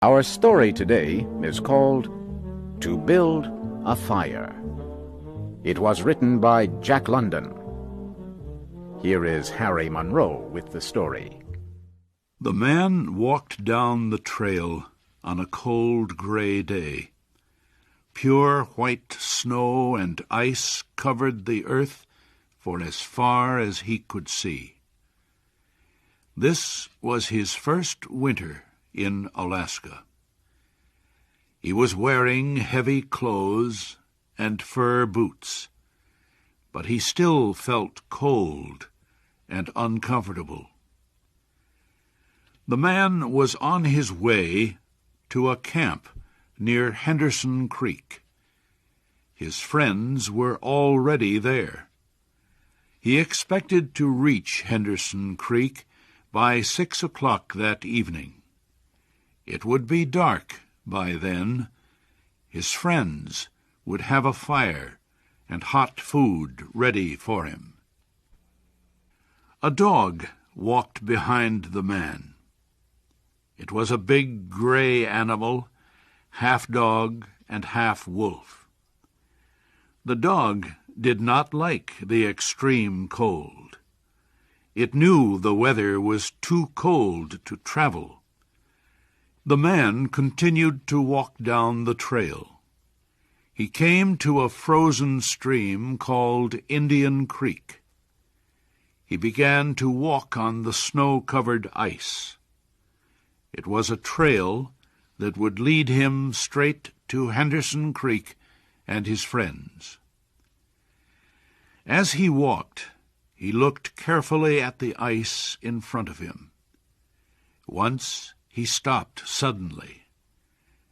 Our story today is called To Build a Fire. It was written by Jack London. Here is Harry Monroe with the story. The man walked down the trail on a cold gray day. Pure white snow and ice covered the earth for as far as he could see. This was his first winter in Alaska. He was wearing heavy clothes and fur boots, but he still felt cold and uncomfortable. The man was on his way to a camp near Henderson Creek. His friends were already there. He expected to reach Henderson Creek by 6 o'clock that evening. It would be dark by then. His friends would have a fire and hot food ready for him. A dog walked behind the man. It was a big gray animal, half dog and half wolf. The dog did not like the extreme cold. It knew the weather was too cold to travel. The man continued to walk down the trail. He came to a frozen stream called Indian Creek. He began to walk on the snow-covered ice. It was a trail that would lead him straight to Henderson Creek and his friends. As he walked, he looked carefully at the ice in front of him. Once he stopped suddenly,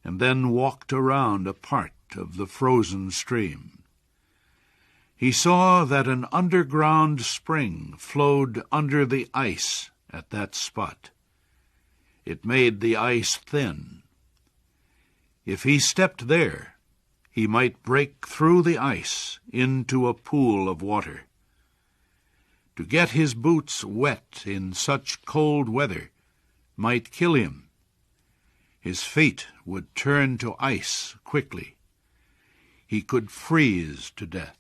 and then walked around a part of the frozen stream. He saw that an underground spring flowed under the ice at that spot. It made the ice thin. If he stepped there, he might break through the ice into a pool of water. To get his boots wet in such cold weather might kill him. His feet would turn to ice quickly. He could freeze to death.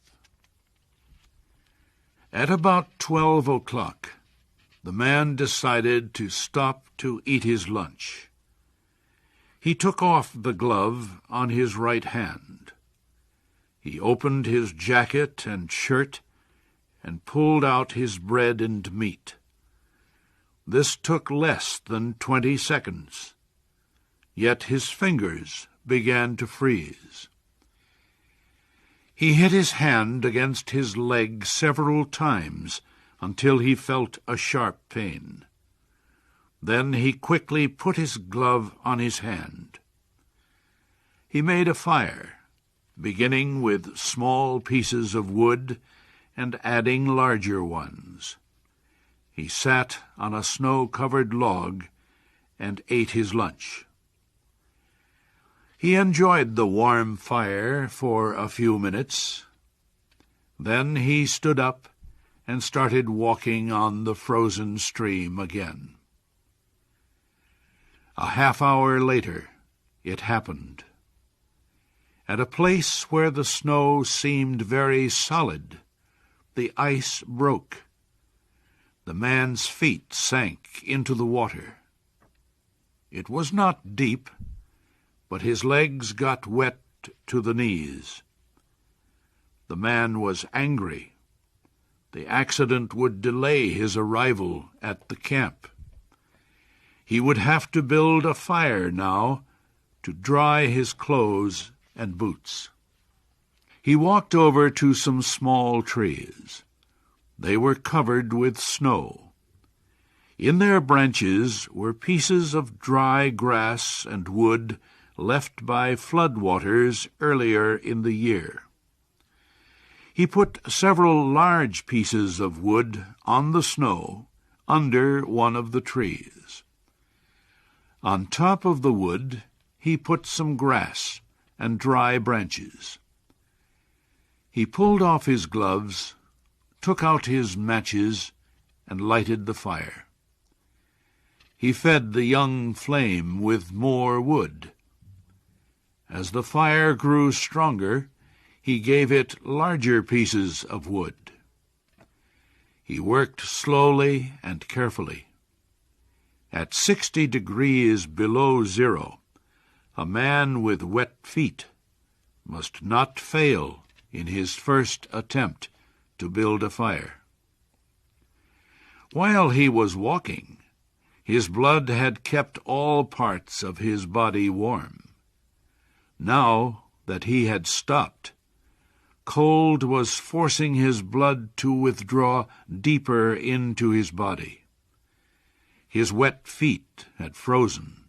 At about 12 o'clock, the man decided to stop to eat his lunch. He took off the glove on his right hand. He opened his jacket and shirt and pulled out his bread and meat. This took less than 20 seconds, yet his fingers began to freeze. He hit his hand against his leg several times until he felt a sharp pain. Then he quickly put his glove on his hand. He made a fire, beginning with small pieces of wood and adding larger ones. He sat on a snow-covered log and ate his lunch. He enjoyed the warm fire for a few minutes. Then he stood up and started walking on the frozen stream again. A half-hour later, it happened. At a place where the snow seemed very solid, the ice broke. The man's feet sank into the water. It was not deep, but his legs got wet to the knees. The man was angry. The accident would delay his arrival at the camp. He would have to build a fire now to dry his clothes and boots. He walked over to some small trees. They were covered with snow. In their branches were pieces of dry grass and wood left by floodwaters earlier in the year. He put several large pieces of wood on the snow under one of the trees. On top of the wood he put some grass and dry branches. He pulled off his gloves, took out his matches, and lighted the fire. he fed the young flame with more wood. As the fire grew stronger, he gave it larger pieces of wood. He worked slowly and carefully. At 60 degrees below zero, a man with wet feet must not fail in his first attempt to build a fire. While he was walking, his blood had kept all parts of his body warm. Now that he had stopped, cold was forcing his blood to withdraw deeper into his body. His wet feet had frozen.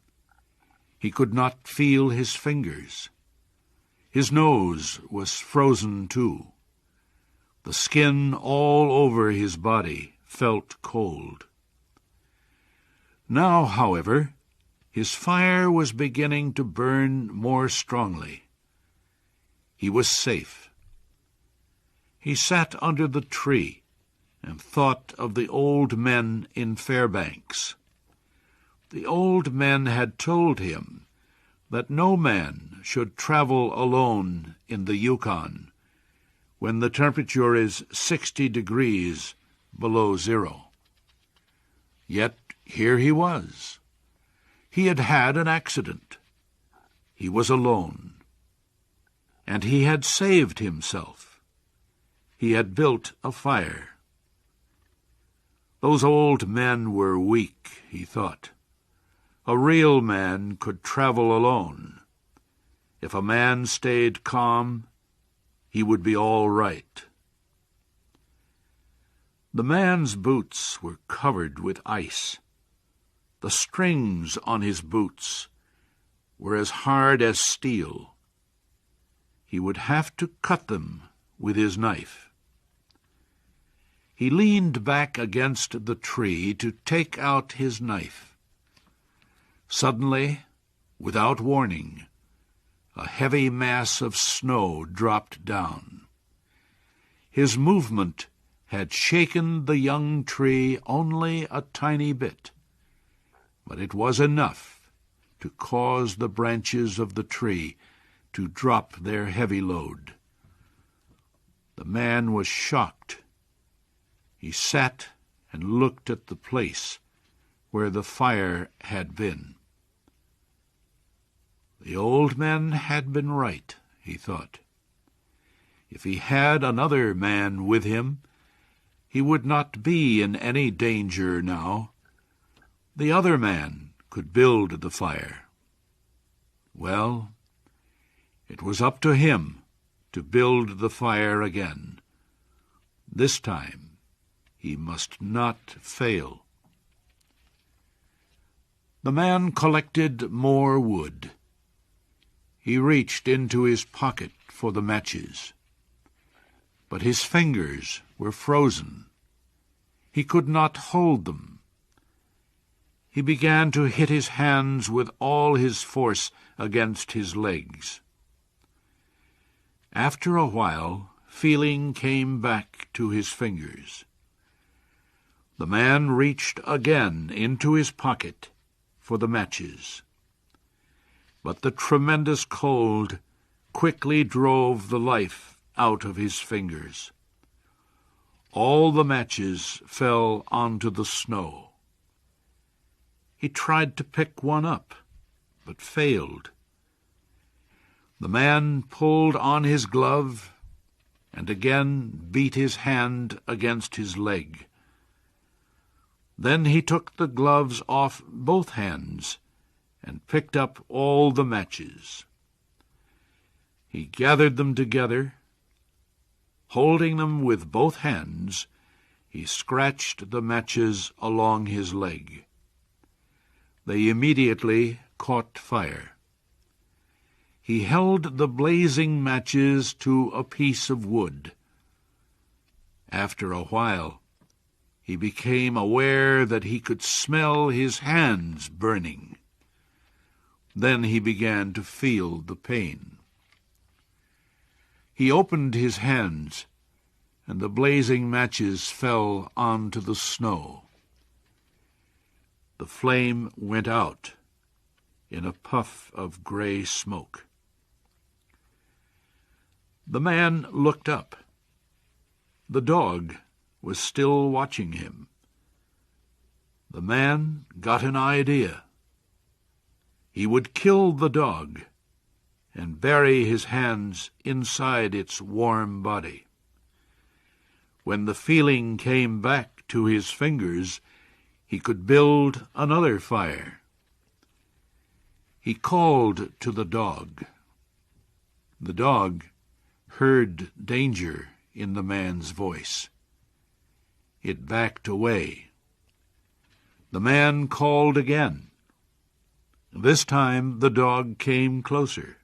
He could not feel his fingers. His nose was frozen too. The skin all over his body felt cold. Now, however, his fire was beginning to burn more strongly. He was safe. He sat under the tree and thought of the old men in Fairbanks. The old men had told him that no man should travel alone in the Yukon when the temperature is 60 degrees below zero. Yet here he was. He had had an accident. He was alone. And he had saved himself. He had built a fire. Those old men were weak, he thought. A real man could travel alone. If a man stayed calm, he would be all right. The man's boots were covered with ice. The strings on his boots were as hard as steel. He would have to cut them with his knife. He leaned back against the tree to take out his knife. Suddenly, without warning, a heavy mass of snow dropped down. His movement had shaken the young tree only a tiny bit, but it was enough to cause the branches of the tree to drop their heavy load. The man was shocked. He sat and looked at the place where the fire had been. The old man had been right, he thought. If he had another man with him, he would not be in any danger now. The other man could build the fire. Well, it was up to him to build the fire again. This time he must not fail. The man collected more wood. He reached into his pocket for the matches, but his fingers were frozen. He could not hold them. He began to hit his hands with all his force against his legs. After a while, feeling came back to his fingers. The man reached again into his pocket for the matches. But the tremendous cold quickly drove the life out of his fingers. All the matches fell onto the snow. He tried to pick one up, but failed. The man pulled on his glove and again beat his hand against his leg. Then he took the gloves off both hands and picked up all the matches. He gathered them together. Holding them with both hands, he scratched the matches along his leg. They immediately caught fire. He held the blazing matches to a piece of wood. After a while, he became aware that he could smell his hands burning. Then he began to feel the pain. He opened his hands, and the blazing matches fell onto the snow. The flame went out in a puff of gray smoke. The man looked up. The dog was still watching him. The man got an idea. He would kill the dog and bury his hands inside its warm body. When the feeling came back to his fingers, he could build another fire. He called to the dog. The dog heard danger in the man's voice. It backed away. The man called again. This time the dog came closer.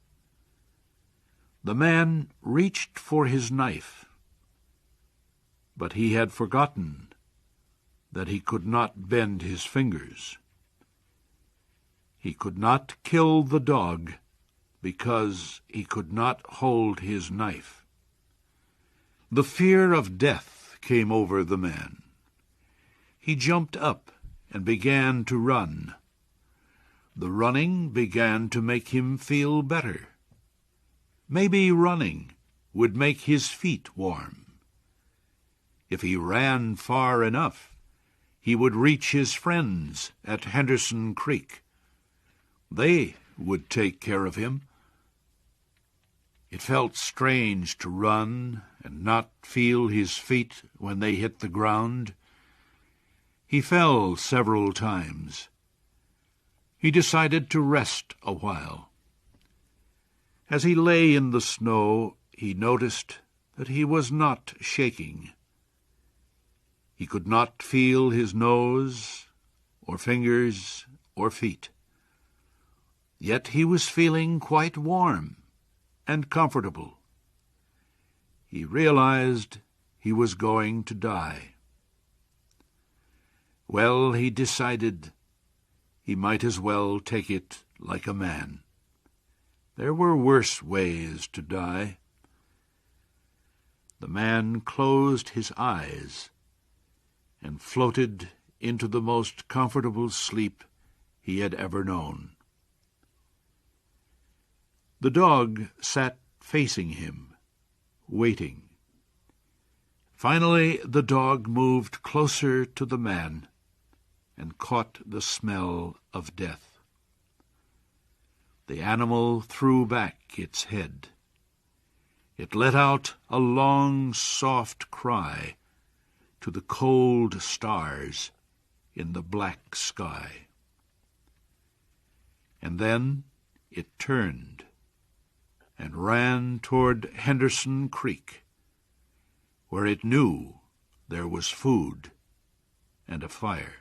The man reached for his knife, but he had forgotten that he could not bend his fingers. He could not kill the dog because he could not hold his knife. The fear of death came over the man. He jumped up and began to run. The running began to make him feel better. Maybe running would make his feet warm. If he ran far enough, he would reach his friends at Henderson Creek. They would take care of him. It felt strange to run and not feel his feet when they hit the ground. He fell several times. He decided to rest a while. As he lay in the snow, he noticed that he was not shaking. He could not feel his nose, or fingers, or feet. Yet he was feeling quite warm and comfortable. He realized he was going to die. Well, he decided he might as well take it like a man. There were worse ways to die. The man closed his eyes and floated into the most comfortable sleep he had ever known. The dog sat facing him, waiting. Finally, the dog moved closer to the man and caught the smell of death. The animal threw back its head. It let out a long, soft cry to the cold stars in the black sky. And then it turned and ran toward Henderson Creek, where it knew there was food and a fire.